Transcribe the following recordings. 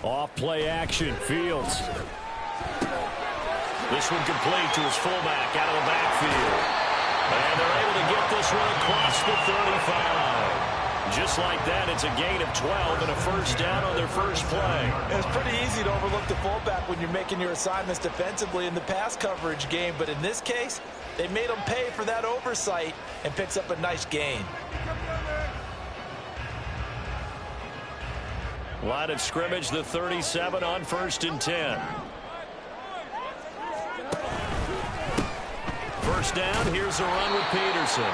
Off play action, Fields. This one complete to his fullback out of the backfield. And they're able to get this one across the 35. Just like that, it's a gain of 12 and a first down on their first play. It's pretty easy to overlook the fullback when you're making your assignments defensively in the pass coverage game. But in this case, they made him pay for that oversight and picks up a nice gain. Line of scrimmage, the 37 on 1st and 10. First down, here's a run with Peterson.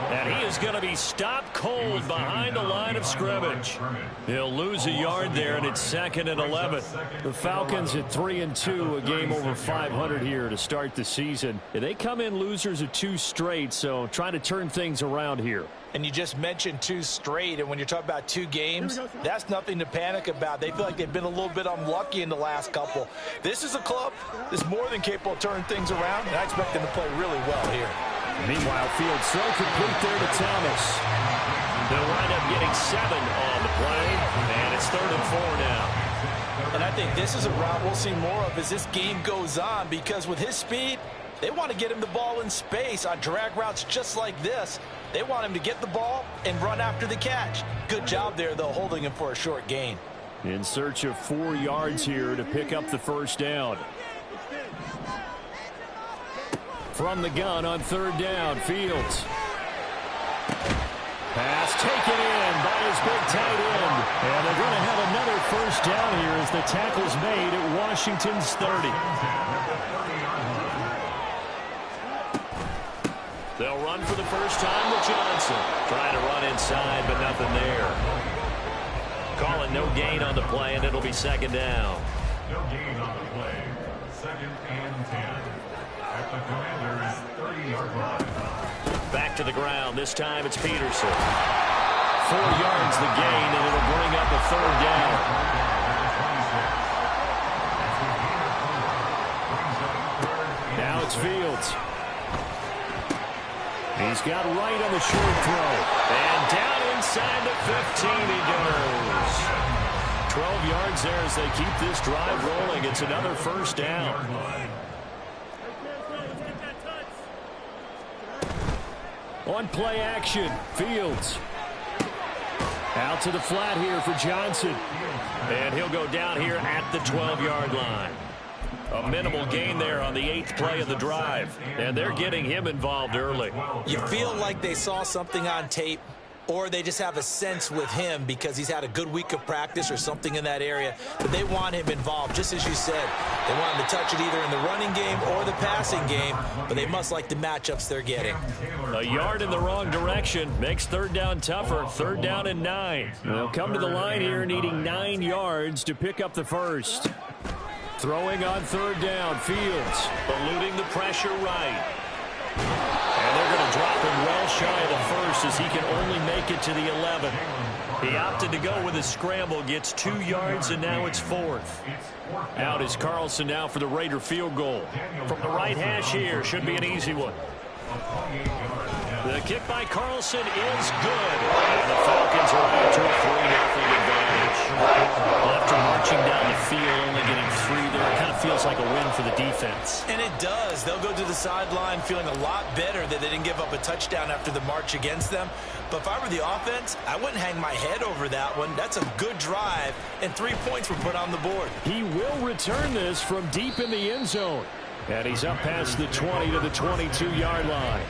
And he is going to be stopped cold behind the line of scrimmage. He'll lose a yard there, and it's 2nd and 11. The Falcons at 3-2, a game over 500 here to start the season. They come in losers of 2 straight, so trying to turn things around here. And you just mentioned 2 straight, and when you're talking about 2 games, that's nothing to panic about. They feel like they've been a little bit unlucky in the last couple. This is a club that's more than capable of turning things around, and I expect them to play really well here. Meanwhile, Fields so complete there to Thomas. They'll wind up getting 7 on the play, and it's 3rd and 4 now. And I think this is a route we'll see more of as this game goes on, because with his speed, they want to get him the ball in space on drag routes just like this. They want him to get the ball and run after the catch. Good job there, though, holding him for a short gain. In search of 4 yards here to pick up the first down. From the gun on 3rd down, Fields. Pass taken in by his big tight end. And they're going to have another first down here as the tackle's made at Washington's 30. They'll run for the first time with Johnson. Trying to run inside, but nothing there. Calling no gain on the play, and it'll be 2nd down. No gain on the play. 2nd and 10. At the Commander's 30-yard line. Back to the ground. This time it's Peterson. 4 yards the gain, and it'll bring up a 3rd down. Now it's Fields. He's got right on the short throw. And down inside the 15 he goes. 12 yards there as they keep this drive rolling. It's another first down. On play action, Fields. Out to the flat here for Johnson. And he'll go down here at the 12-yard line. A minimal gain there on the 8th play of the drive. And they're getting him involved early. You feel like they saw something on tape, or they just have a sense with him because he's had a good week of practice or something in that area. But they want him involved, just as you said. They want him to touch it either in the running game or the passing game, but they must like the matchups they're getting. A yard in the wrong direction makes 3rd down tougher. 3rd down and 9. They'll come to the line here needing 9 yards to pick up the first. Throwing on 3rd down, Fields. Eluding the pressure right. And they're going to drop him well shy of the first as he can only make it to the 11. He opted to go with a scramble, gets 2 yards, and now it's 4th. Out is Carlson now for the Raider field goal. From the right hash here, should be an easy one. The kick by Carlson is good. And the Falcons are out to a 3-0 advantage. After marching down the field, only getting 3 there, it kind of feels like a win for the defense. And it does. They'll go to the sideline feeling a lot better that they didn't give up a touchdown after the march against them. But if I were the offense, I wouldn't hang my head over that one. That's a good drive, and 3 points were put on the board. He will return this from deep in the end zone. And he's up past the 20 to the 22-yard line.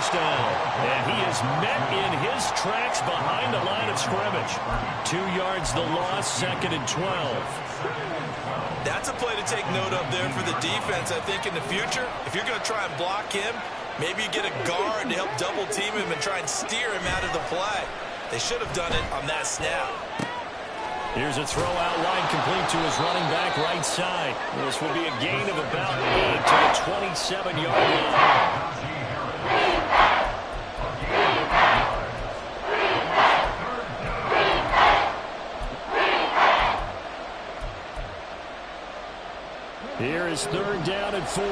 first down. And he is met in his tracks behind the line of scrimmage. 2 yards the loss, 2nd and 12. That's a play to take note of there for the defense. I think in the future, if you're going to try and block him, maybe you get a guard to help double team him and try and steer him out of the play. They should have done it on that snap. Here's a throw out wide, complete to his running back right side. This will be a gain of about 8 to the 27-yard line. Here is 3rd down and 4.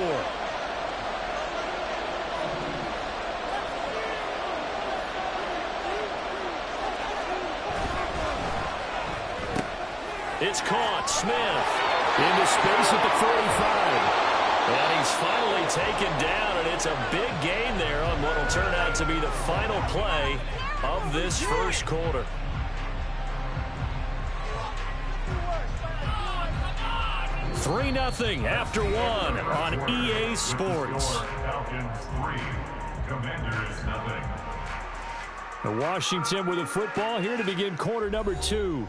It's caught. Smith into space at the 45. And he's finally taken down, and it's a big gain there on what will turn out to be the final play of this first quarter. Three 0 after 1 on EA Sports. Falcons 3, Commanders 0. Washington with a football here to begin quarter number 2.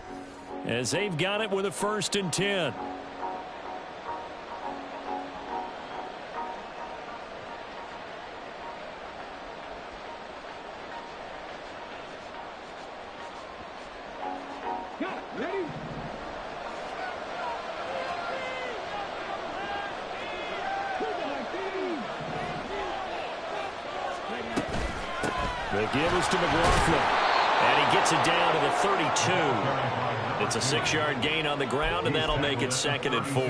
As they've got it with a 1st and 10. The give is to McLaughlin. And he gets it down to the 32. It's a 6-yard gain on the ground, and that'll make it 2nd and 4.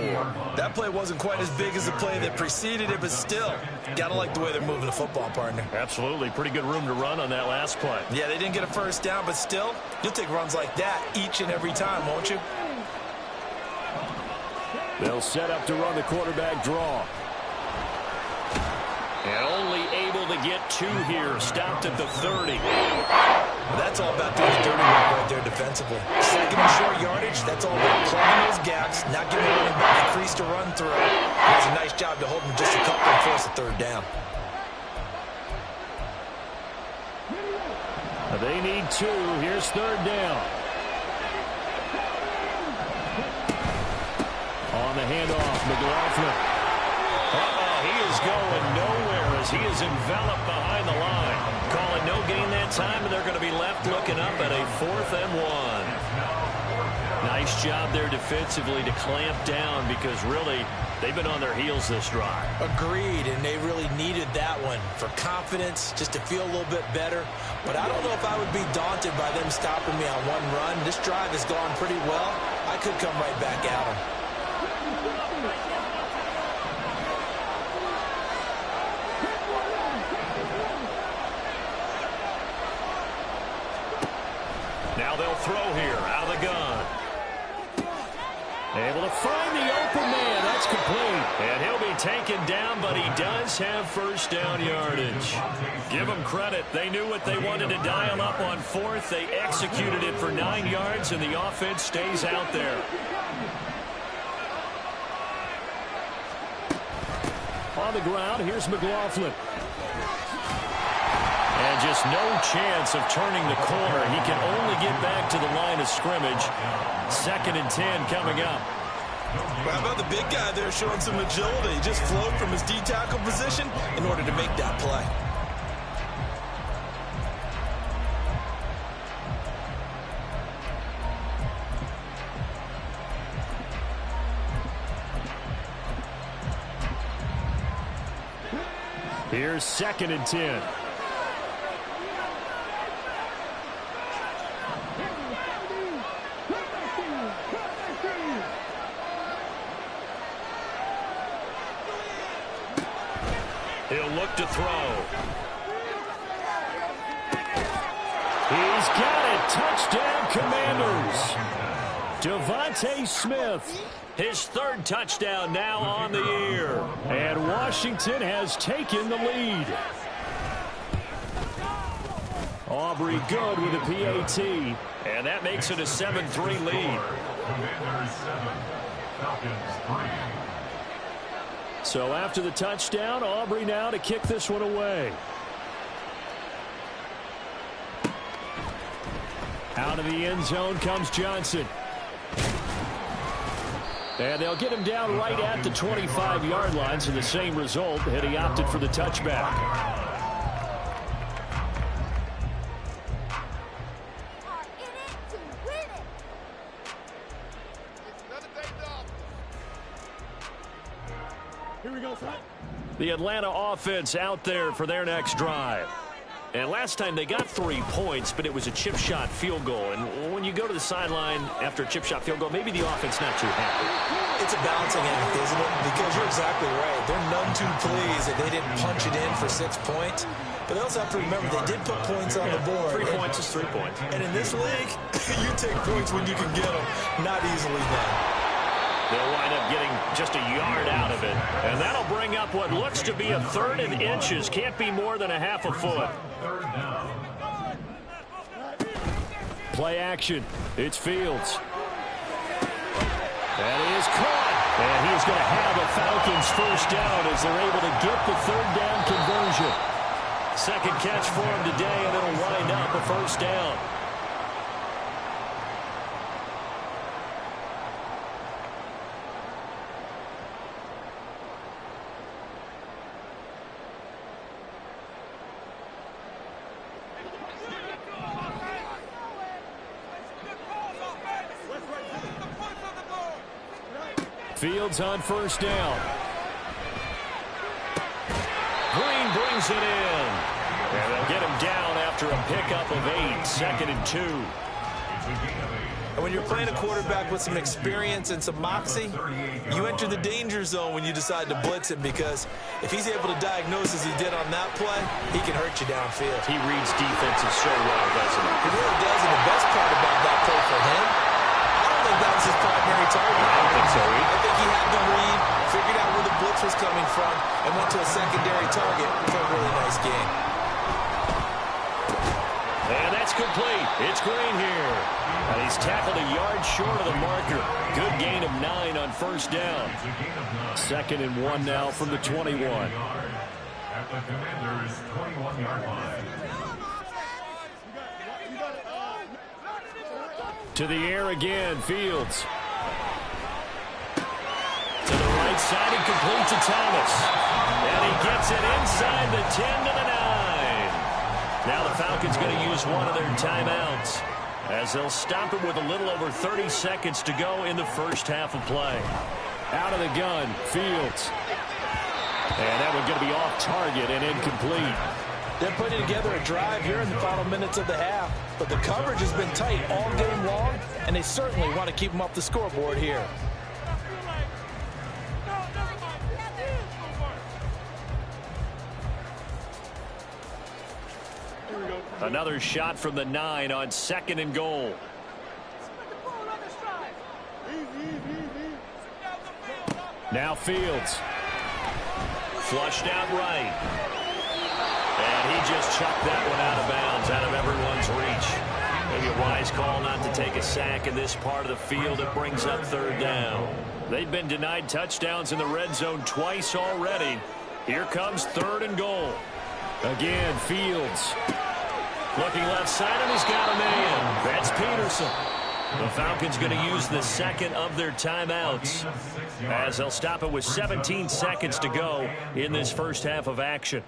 That play wasn't quite as big as the play that preceded it, but still, got to like the way they're moving the football, partner. Absolutely. Pretty good room to run on that last play. Yeah, they didn't get a first down, but still, you'll take runs like that each and every time, won't you? They'll set up to run the quarterback draw. And only able to get 2 here. Stopped at the 30. Well, that's all about doing the dirty work right there defensively. 2nd and short yardage, that's all about plugging those gaps, not giving the running back a crease to run through. He does a nice job to hold him just a couple and force a 3rd down. They need 2. Here's 3rd down. On the handoff, McLaughlin. He is going nowhere as he is enveloped behind the line. Calling no gain that time, and they're going to be left looking up at a 4th and 1. Nice job there defensively to clamp down because really they've been on their heels this drive. Agreed, and they really needed that one for confidence, just to feel a little bit better. But I don't know if I would be daunted by them stopping me on one run. This drive has gone pretty well. I could come right back at them. Now they'll throw here out of the gun. Able to find the open man. That's complete. And he'll be taken down, but he does have 1st down yardage. Give them credit. They knew what they wanted to dial up on 4th. They executed it for 9 yards, and the offense stays out there. On the ground, here's McLaughlin. And just no chance of turning the corner. He can only get back to the line of scrimmage. 2nd and 10 coming up. How about the big guy there showing some agility? He just flowed from his D-tackle position in order to make that play. Here's 2nd and 10. He'll look to throw. He's got it. Touchdown, Commanders. Devontae Smith, his 3rd touchdown now on the year. And Washington has taken the lead. Aubrey good with a PAT. And that makes it a 7-3 lead. Commanders 7, Falcons 3. So after the touchdown, Aubrey now to kick this one away. Out of the end zone comes Johnson. And they'll get him down right at the 25-yard line, so the same result, and he opted for the touchback. The Atlanta offense out there for their next drive. And last time they got 3 points, but it was a chip shot field goal. And when you go to the sideline after a chip shot field goal, maybe the offense not too happy. It's a balancing act, isn't it? Because you're exactly right. They're none too pleased that they didn't punch it in for 6 points. But they also have to remember they did put points on the board. 3 points is 3 points. And in this league, you take points when you can get them. Not easily done. They'll wind up getting just a yard out of it. And that'll bring up what looks to be a 3rd and inches. Can't be more than a half a foot. Play action. It's Fields. That is caught. And he's going to have a Falcons first down as they're able to get the 3rd down conversion. Second catch for him today, and it'll wind up a first down. Fields on first down. Green brings it in. And they'll get him down after a pickup of 8, 2nd and 2. And when you're playing a quarterback with some experience and some moxie, you enter the danger zone when you decide to blitz him, because if he's able to diagnose as he did on that play, he can hurt you downfield. He reads defenses so well, doesn't he? He really does, and the best part about that play for him, I don't think that was his primary target. I don't think so either. I think he had the read, figured out where the blitz was coming from, and went to a secondary target for a really nice game. And that's complete. It's Green here. And he's tackled a yard short of the marker. Good gain of 9 on first down. 2nd and 1 now from the 21. At the Commander's 21-yard line. To the air again, Fields. To the right side, and complete to Thomas. And he gets it inside the 10 to the 9. Now the Falcons going to use one of their timeouts, as they'll stop it with a little over 30 seconds to go in the first half of play. Out of the gun, Fields. And that one going to be off target and incomplete. They're putting together a drive here in the final minutes of the half, but the coverage has been tight all game long, and they certainly want to keep them off the scoreboard here. Another shot from the 9 on 2nd and goal. Now Fields. Flushed out right. And he just chucked that one out of bounds, out of everyone's reach. Maybe a wise call not to take a sack in this part of the field. It brings up 3rd down. They've been denied touchdowns in the red zone twice already. Here comes 3rd and goal. Again, Fields. Looking left side, and he's got a man. That's Peterson. The Falcons going to use the 2nd of their timeouts, as they'll stop it with 17 seconds to go in this first half of action.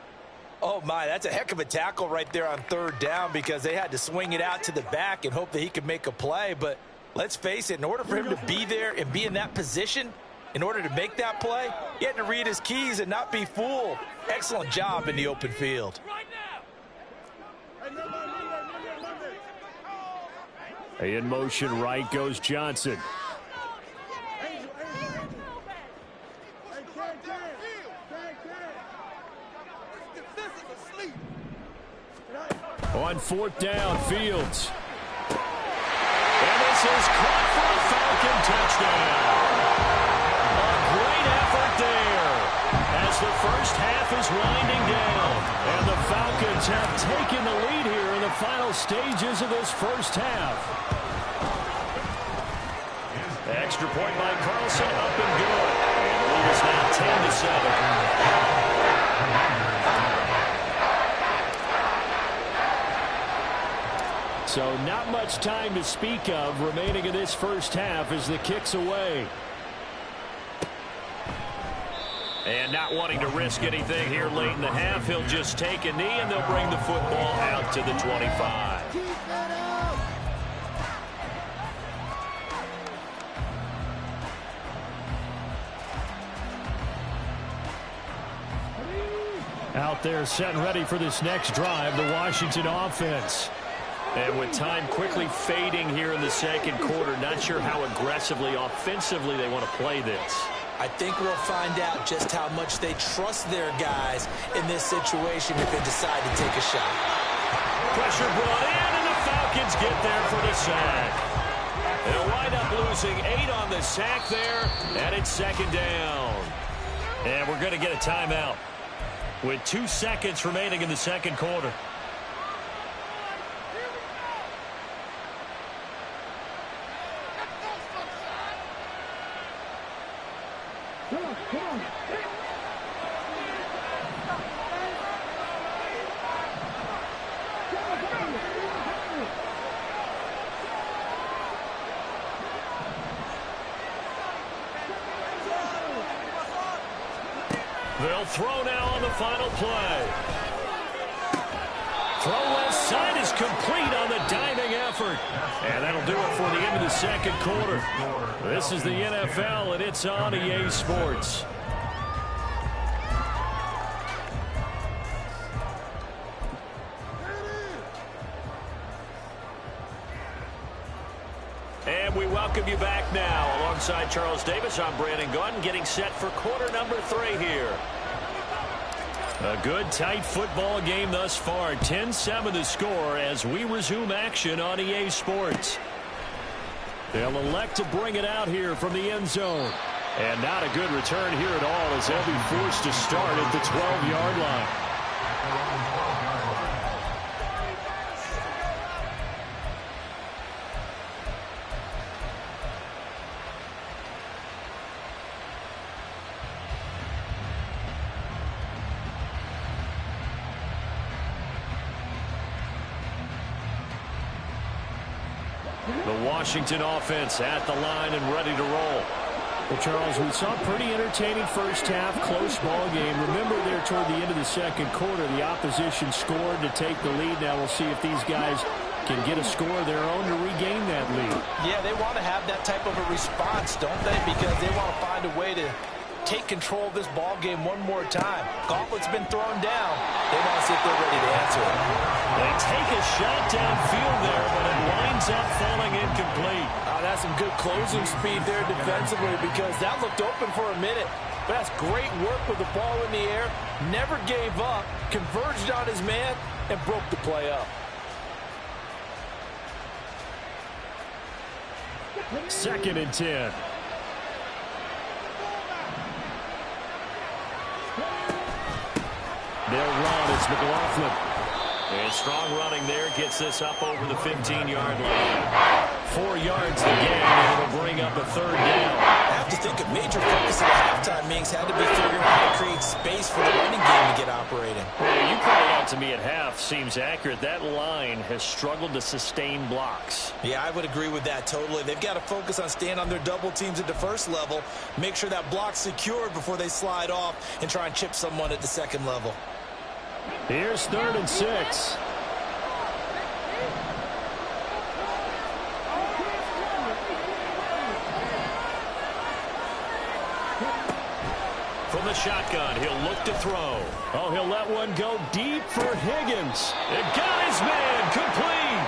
Oh, my, that's a heck of a tackle right there on 3rd down, because they had to swing it out to the back and hope that he could make a play. But let's face it, in order for him to be there and be in that position, in order to make that play, he had to read his keys and not be fooled. Excellent job in the open field. In motion right goes Johnson. On 4th down, Fields. And this is caught for a Falcon touchdown. A great effort there as the first half is winding down. And the Falcons have taken the lead here in the final stages of this first half. Extra point by Carlson, up and good. And the lead is now 10-7. So not much time to speak of remaining in this first half as the kick's away. And not wanting to risk anything here late in the half, he'll just take a knee and they'll bring the football out to the 25. Out there set and ready for this next drive, the Washington offense. And with time quickly fading here in the second quarter, not sure how aggressively, offensively they want to play this. I think we'll find out just how much they trust their guys in this situation if they decide to take a shot. Pressure brought in, and the Falcons get there for the sack. They'll wind up losing 8 on the sack there, and it's second down. And we're going to get a timeout with 2 seconds remaining in the second quarter. They'll throw now on the final play. Throw left side is complete on the diving effort. And that'll do it for the end of the second quarter. This is the NFL, and it's on EA Sports. And we welcome you back now. Alongside Charles Davis, I'm Brandon Gaudin, getting set for quarter number 3 here. A good, tight football game thus far. 10-7 the score as we resume action on EA Sports. They'll elect to bring it out here from the end zone. And not a good return here at all as they'll be forced to start at the 12-yard line. The Washington offense at the line and ready to roll. Well, Charles, we saw a pretty entertaining first half, close ball game. Remember there toward the end of the second quarter, the opposition scored to take the lead. Now we'll see if these guys can get a score of their own to regain that lead. Yeah, they want to have that type of a response, don't they? Because they want to find a way to take control of this ball game one more time. Gauntlet's been thrown down. They want to see if they're ready to answer it. They take a shot downfield there, but it winds up falling incomplete. That's some good closing speed there defensively because that looked open for a minute. But that's great work with the ball in the air. Never gave up, converged on his man, and broke the play up. Second and 10. They'll run. It's McLaughlin. And strong running there gets this up over the 15-yard line. 4 yards the gain, and it'll bring up a third down. I have to think a major focus of the halftime Minks had to be figuring out how to create space for the running game to get operating. Well, you pointed out to me at half seems accurate. That line has struggled to sustain blocks. Yeah, I would agree with that totally. They've got to focus on staying on their double teams at the first level, make sure that block's secured before they slide off and try and chip someone at the second level. Here's 3rd and 6. From the shotgun, he'll look to throw. Oh, he'll let one go deep for Higgins. It got his man complete.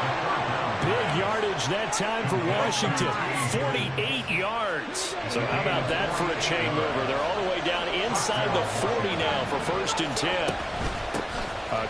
Big yardage that time for Washington. 48 yards. So how about that for a chain mover? They're all the way down inside the 40 now for 1st and 10.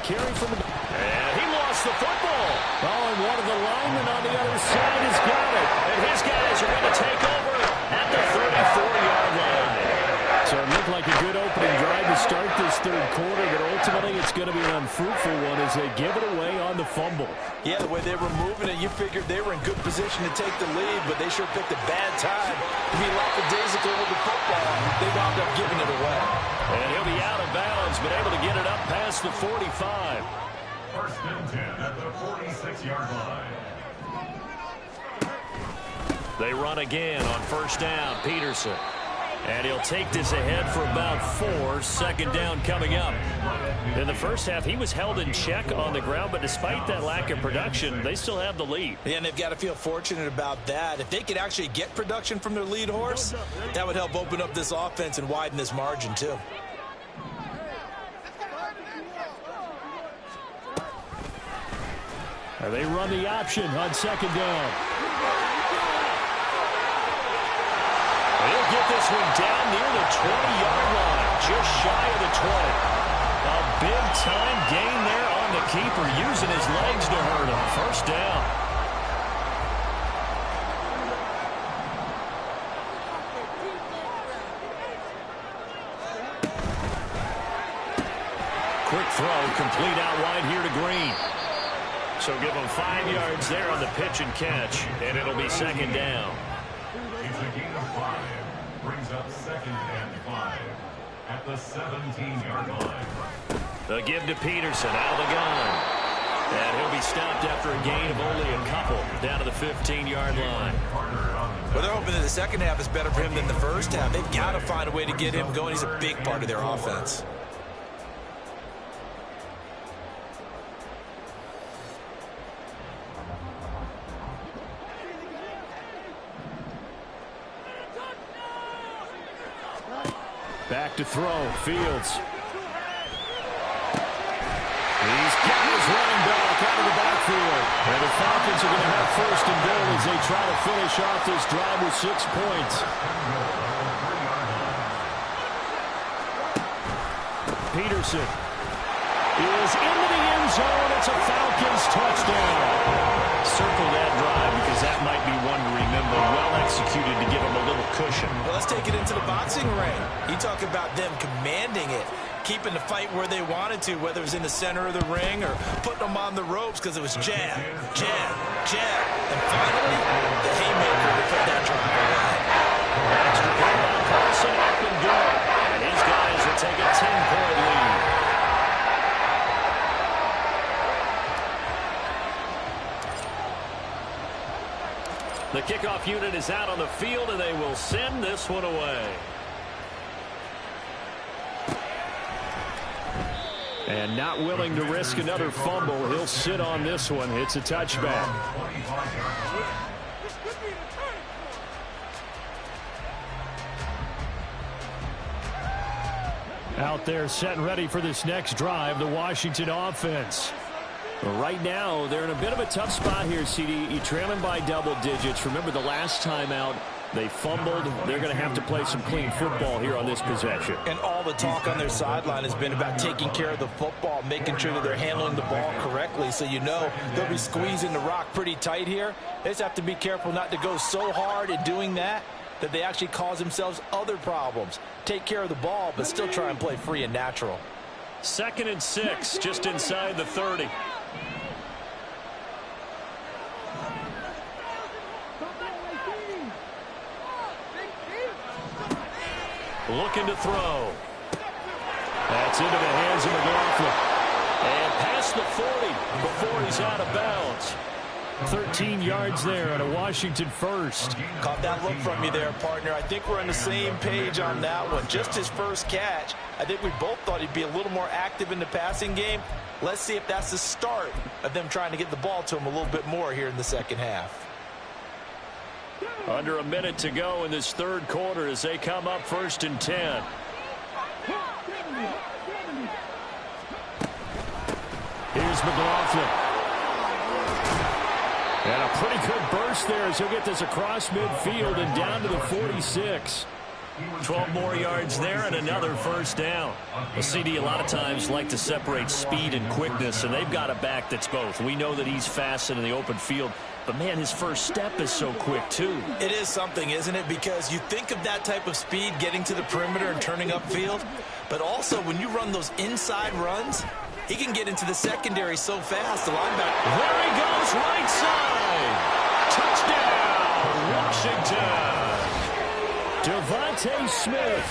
Carry from the... And he lost the football. Oh, and one of the linemen on the other side has got it. And his guys are going to take over at the 34-yard line. So it looked like a good opening drive to start this third quarter, but ultimately it's going to be an unfruitful one as they give it away on the fumble. Yeah, the way they were moving it, you figured they were in good position to take the lead, but they sure picked a bad time to be lackadaisical with the football. They wound up giving it away. And he'll be out of bounds, but able to get it up past the 45. First and 10 at the 46-yard line. They run again on first down. Peterson. And he'll take this ahead for about 4. Second down coming up. In the first half, he was held in check on the ground, but despite that lack of production, they still have the lead. Yeah, and they've got to feel fortunate about that. If they could actually get production from their lead horse, that would help open up this offense and widen this margin, too. They run the option on second down. They'll get this one down near the 20-yard line, just shy of the 20. A big-time gain there on the keeper, using his legs to hurt him. First down. Quick throw, complete out wide here to Green. So give him 5 yards there on the pitch and catch, and it'll be second down. It's a gain of 5. Brings up second and 5 at the 17-yard line. The give to Peterson out of the gun. And he'll be stopped after a gain of only a couple down to the 15-yard line. Well, they're hoping that the second half is better for him than the first half. They've got to find a way to get him going. He's a big part of their offense. Back to throw, Fields. He's got his running back out of the backfield. And the Falcons are going to have first and goal as they try to finish off this drive with 6 points. Peterson is into the end zone. It's a Falcons touchdown. Circle that drive because that might be one to remember. Well executed to give them a little cushion. Well, let's take it into the boxing ring. You talk about them commanding it, keeping the fight where they wanted to, whether it was in the center of the ring or putting them on the ropes because it was jab, jab, jab. And finally, the haymaker to put that drive away. Extra point by Carson, up and good. And these guys will take a 10-point lead. The kickoff unit is out on the field, and they will send this one away. And not willing to risk another fumble, he'll sit on this one. It's a touchback. Out there set and ready for this next drive, the Washington offense. Right now, they're in a bit of a tough spot here, CD. You're trailing by double digits. Remember the last time out, they fumbled. They're going to have to play some clean football here on this possession. And all the talk on their sideline has been about taking care of the football, making sure that they're handling the ball correctly. So you know they'll be squeezing the rock pretty tight here. They just have to be careful not to go so hard in doing that they actually cause themselves other problems. Take care of the ball, but still try and play free and natural. 2nd and 6, just inside the 30. Looking to throw. That's into the hands of McLaughlin. And past the 40 before he's out of bounds. 13 yards there on a Washington first. Caught that look from you there, partner. I think we're on the same page on that one. Just his first catch. I think we both thought he'd be a little more active in the passing game. Let's see if that's the start of them trying to get the ball to him a little bit more here in the second half. Under a minute to go in this third quarter as they come up 1st and 10. Here's McLaughlin. And a pretty good burst there as he'll get this across midfield and down to the 46. 12 more yards there and another first down. A CD a lot of times like to separate speed and quickness, and they've got a back that's both. We know that he's fast in the open field, but man, his first step is so quick too. It is something, isn't it? Because you think of that type of speed getting to the perimeter and turning upfield, but also when you run those inside runs, he can get into the secondary so fast. The linebacker. There he goes, right side. Touchdown, Washington. Devontae Smith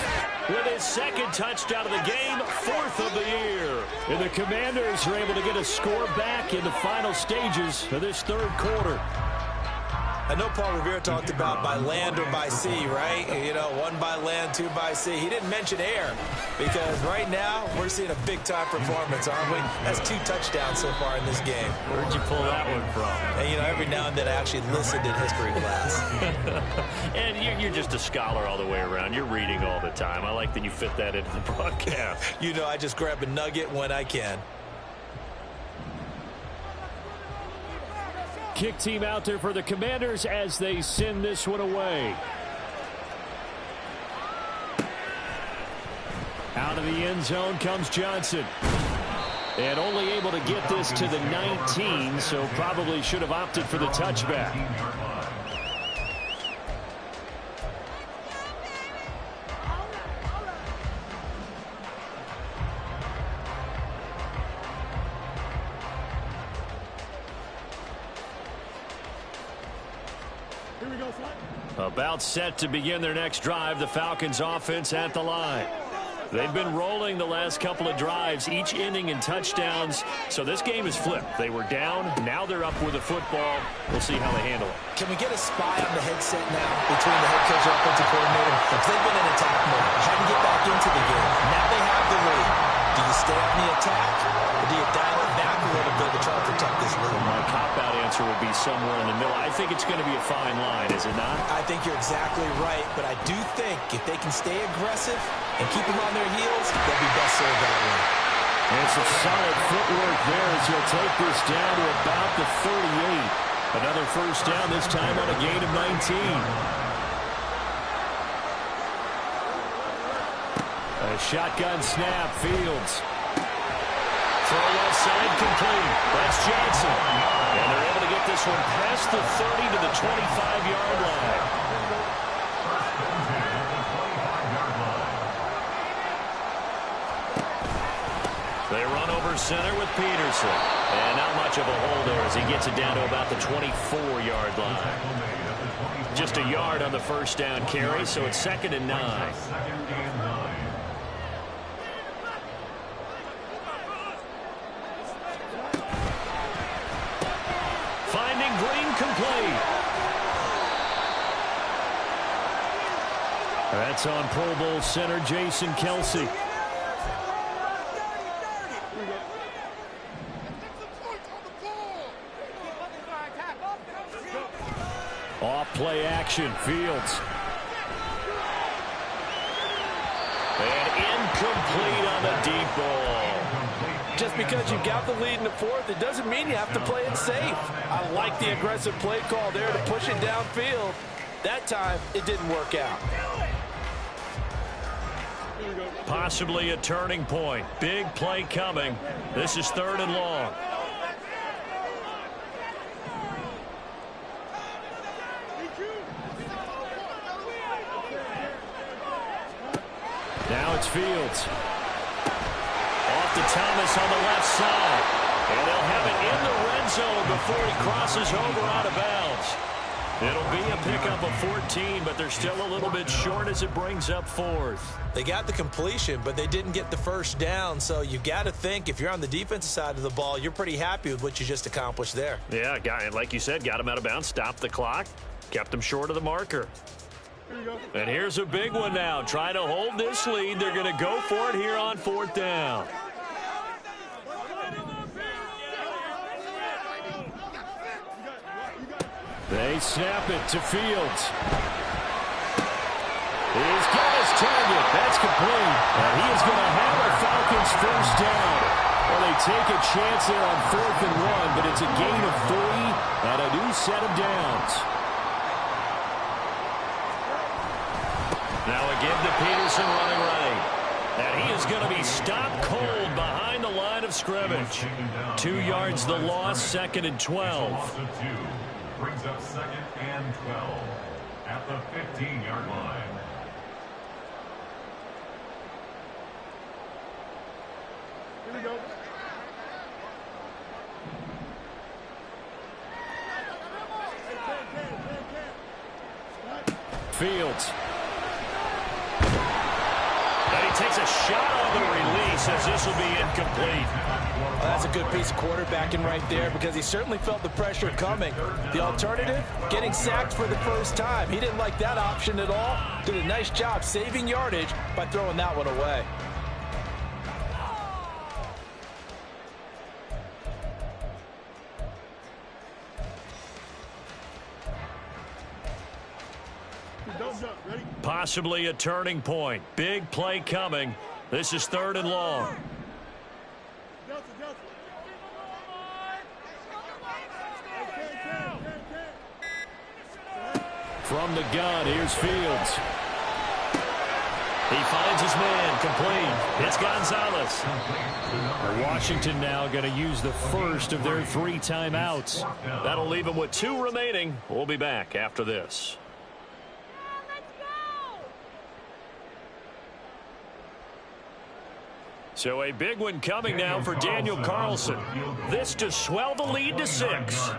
with his second touchdown of the game, 4th of the year. And the Commanders are able to get a score back in the final stages of this third quarter. I know Paul Revere talked about by land or by sea, right? You know, 1 by land, 2 by sea. He didn't mention air because right now we're seeing a big-time performance, aren't we? That's 2 touchdowns so far in this game. Where'd you pull that one from? And, you know, every now and then I actually listened in history class. And you're just a scholar all the way around. You're reading all the time. I like that you fit that into the broadcast. You know, I just grab a nugget when I can. Kick team out there for the Commanders as they send this one away. Out of the end zone comes Johnson. And only able to get this to the 19, so probably should have opted for the touchback. About set to begin their next drive, the Falcons offense at the line. They've been rolling the last couple of drives, each ending in touchdowns, so this game is flipped. They were down, now they're up with the football. We'll see how they handle it. Can we get a spy on the headset now between the head coach and offensive coordinator? Because they've been in attack mode, trying to get back into the game. Now they have the lead. Do you stay on the attack, or do you dial it back a little bit to try to protect this lead? My cop-out answer would be somewhere in the middle. I think it's going to be a fine line, is it not? I think you're exactly right, but I do think if they can stay aggressive and keep them on their heels, they'll be best served that way. And some solid footwork there as he'll take this down to about the 38. Another first down, this time on a gain of 19. A shotgun snap, Fields. Throw left side complete. That's Johnson. And they're able to get this one past the 30 to the 25-yard line. They run over center with Peterson. And not much of a hole there as he gets it down to about the 24-yard line. Just a yard on the first down carry, so it's 2nd and 9. Finding Green complete. That's on Pro Bowl center Jason Kelce. Off play action, Fields. And incomplete on the deep ball. Just because you got the lead in the 4th, it doesn't mean you have to play it safe. I like the aggressive play call there to push it downfield. That time, it didn't work out. Possibly a turning point. Big play coming. This is 3rd and long. Now it's Fields. Off to Thomas on the left side. And they'll have it in the red zone before he crosses over out of bounds. It'll be a pickup of 14, but they're still a little bit short as it brings up 4th. They got the completion, but they didn't get the first down, so you got to think if you're on the defensive side of the ball, you're pretty happy with what you just accomplished there. Yeah, like you said, got him out of bounds, stopped the clock, kept him short of the marker. And here's a big one now. Trying to hold this lead. They're going to go for it here on 4th down. They snap it to Fields. He's got his target. That's complete. And he is going to have a Falcons first down. Well, they take a chance there on 4th and 1, but it's a gain of 3 and a new set of downs. Now again to Peterson running right. And he is going to be stopped cold behind the line of scrimmage. 2 yards the loss, 2nd and 12. Brings up 2nd and 12 at the 15-yard line. Here we go. Fields. And he takes a shot on the release as this this will be incomplete. Well, that's a good piece of quarterbacking right there because he certainly felt the pressure coming. The alternative, getting sacked for the first time. He didn't like that option at all. Did a nice job saving yardage by throwing that one away. Possibly a turning point. Big play coming. This is 3rd and long. From the gun, here's Fields. He finds his man, complete. It's Gonzalez. Washington now going to use the first of their 3 timeouts. That'll leave them with 2 remaining. We'll be back after this. So a big one coming now for Daniel Carlson. This to swell the lead to 6.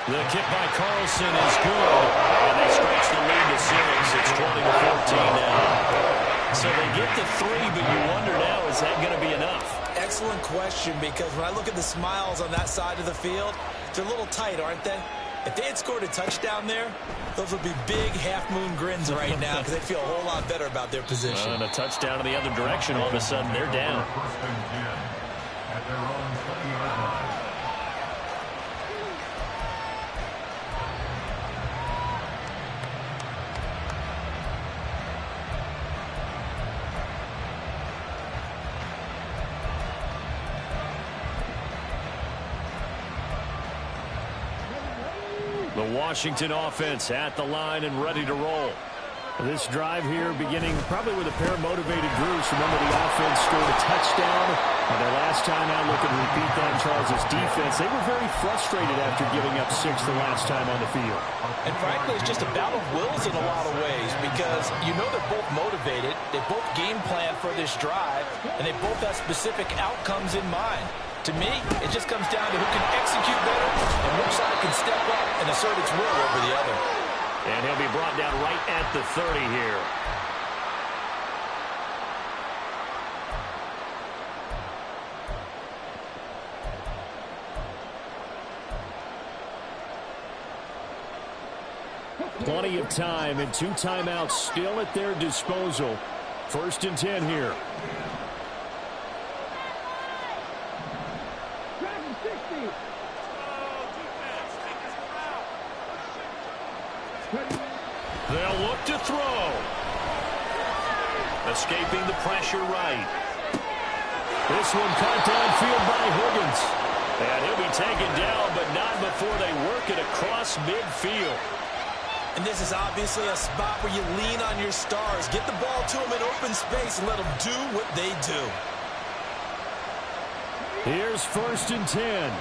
The kick by Carlson is good, and they stretch the lead to 6. It's 20-14 now. So they get to 3, but you wonder now, is that going to be enough? Excellent question, because when I look at the smiles on that side of the field, they're a little tight, aren't they? If they had scored a touchdown there, those would be big half-moon grins right now because they feel a whole lot better about their position. And a touchdown in the other direction, all of a sudden they're down. First and 10 at their own 20-yard line. The Washington offense at the line and ready to roll. This drive here beginning probably with a pair of motivated Bruce. Remember, the offense scored a touchdown. And their last time out, looking to repeat that in Charles' defense. They were very frustrated after giving up 6 the last time on the field. And frankly, it's just a battle of wills in a lot of ways because you know they're both motivated. They both game plan for this drive, and they both have specific outcomes in mind. To me, it just comes down to who can execute better and which side can step up and assert its will over the other. And he'll be brought down right at the 30 here. Plenty of time and 2 timeouts still at their disposal. 1st and 10 here. They'll look to throw. Escaping the pressure right. This one caught downfield by Higgins. And he'll be taken down, but not before they work it across midfield. And this is obviously a spot where you lean on your stars. Get the ball to them in open space and let them do what they do. Here's 1st and 10.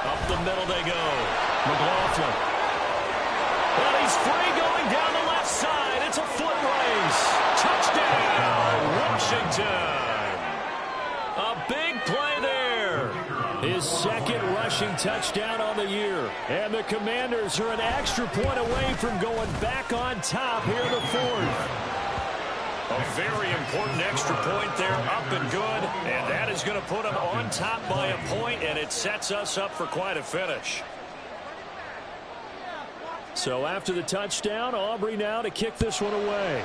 Up the middle they go. McLaughlin. And he's free going down the left side. It's a foot race. Touchdown, Washington. A big play there. His 2nd rushing touchdown on the year. And the Commanders are an extra point away from going back on top here in the 4th. A very important extra point there, up and good, and that is going to put them on top by a point, and it sets us up for quite a finish. So after the touchdown, Aubrey now to kick this one away.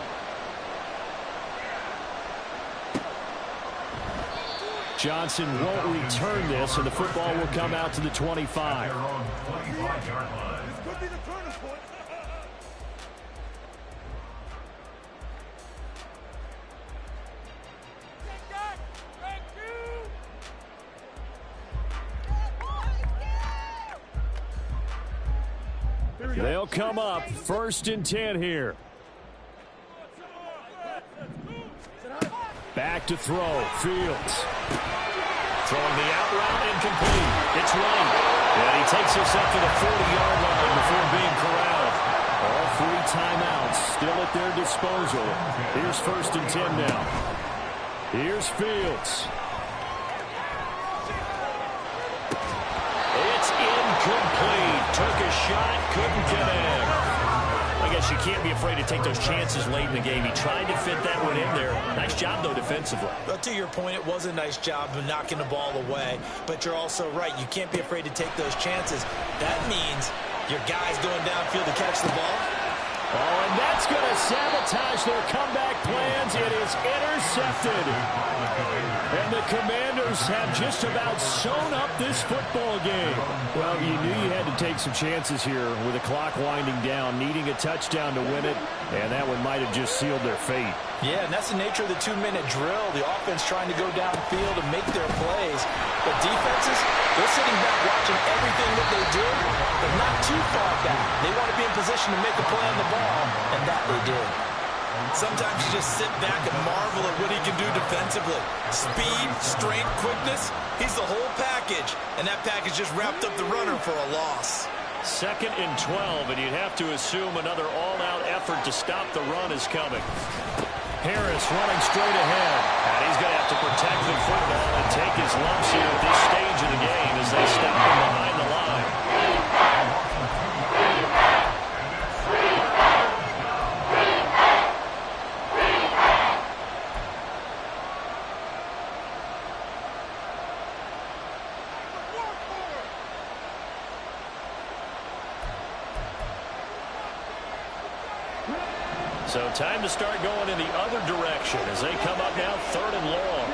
Johnson won't return this, and the football will come out to the 25. Their own 25-yard line. They'll come up 1st and 10 here. Back to throw. Fields. Throwing the out route incomplete. It's right. And he takes us up to the 40-yard line before being corralled. All 3 timeouts still at their disposal. Here's 1st and 10 now. Here's Fields. It's incomplete. Took a shot, couldn't you can't be afraid to take those chances late in the game. He tried to fit that one in there. Nice job, though, defensively. Well, to your point, it was a nice job of knocking the ball away. But you're also right. You can't be afraid to take those chances. That means your guy's going downfield to catch the ball. Oh, and that's going to sabotage their comeback plans. It is intercepted. And the Commanders have just about sewn up this football game. Well, you knew you had to take some chances here with the clock winding down, needing a touchdown to win it, and that one might have just sealed their fate. Yeah, and that's the nature of the 2-minute drill. The offense trying to go downfield and make their plays. But defenses, they're sitting back watching everything that they do, but not too far back. They want to be in position to make a play on the ball, and that they did. Sometimes you just sit back and marvel at what he can do defensively. Speed, strength, quickness, he's the whole package. And that package just wrapped up the runner for a loss. 2nd and 12, and you'd have to assume another all-out effort to stop the run is coming. Harris running straight ahead. And he's going to have to protect the football and take his lumps here at this stage of the game as they stop him behind the line. So time to start going in the other direction as they come up now 3rd and long.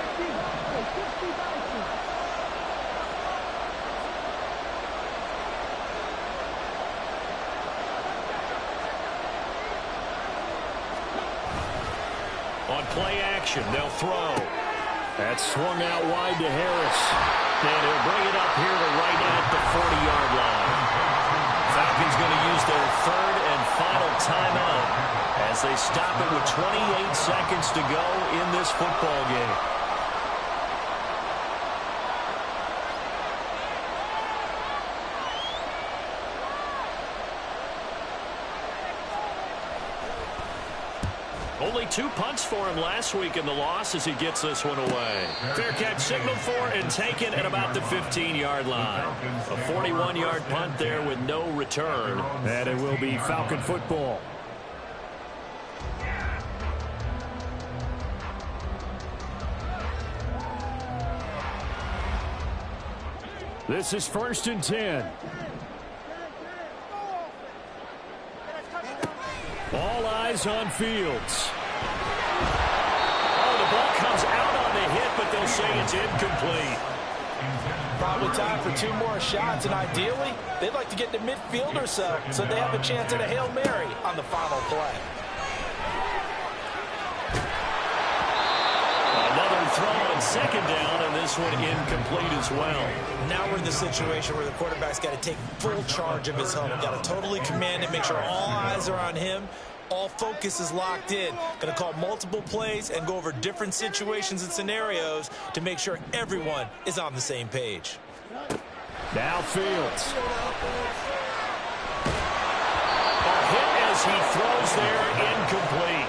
On play action, they'll throw. That's swung out wide to Harris. And he'll bring it up here to right at the 40-yard line. Falcons going to use their 3rd and final timeout as they stop it with 28 seconds to go in this football game. Only 2 punts for him last week in the loss as he gets this one away. Fair catch signaled for and taken at about the 15-yard line. A 41-yard punt there with no return. And it will be Falcon football. This is 1st and 10. All eyes on Fields. Oh, the ball comes out on the hit, but they'll say it's incomplete. Probably time for 2 more shots, and ideally, they'd like to get to midfield or so they have a chance at a Hail Mary on the final play. Another throw on 2nd down, and this one incomplete as well. Now we're in the situation where the quarterback's got to take full charge of his home. Got to totally command it, make sure all eyes are on him. All focus is locked in. Going to call multiple plays and go over different situations and scenarios to make sure everyone is on the same page. Now Fields. A hit as he throws there, incomplete.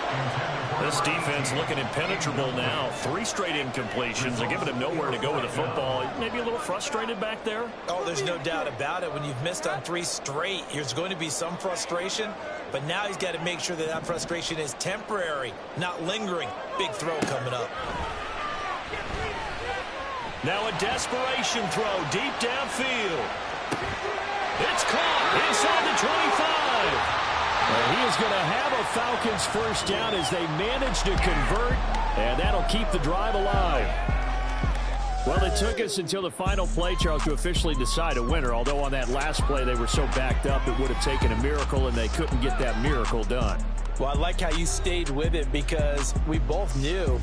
This defense looking impenetrable now. 3 straight incompletions. They're giving him nowhere to go with the football. Maybe a little frustrated back there? Oh, there's no doubt about it. When you've missed on 3 straight, there's going to be some frustration. But now he's got to make sure that that frustration is temporary, not lingering. Big throw coming up. Now a desperation throw deep downfield. It's caught inside the 25. He is going to have a Falcons first down as they manage to convert, and that'll keep the drive alive. Well, it took us until the final play, Charles, to officially decide a winner, although on that last play they were so backed up it would have taken a miracle, and they couldn't get that miracle done. Well, I like how you stayed with it because we both knew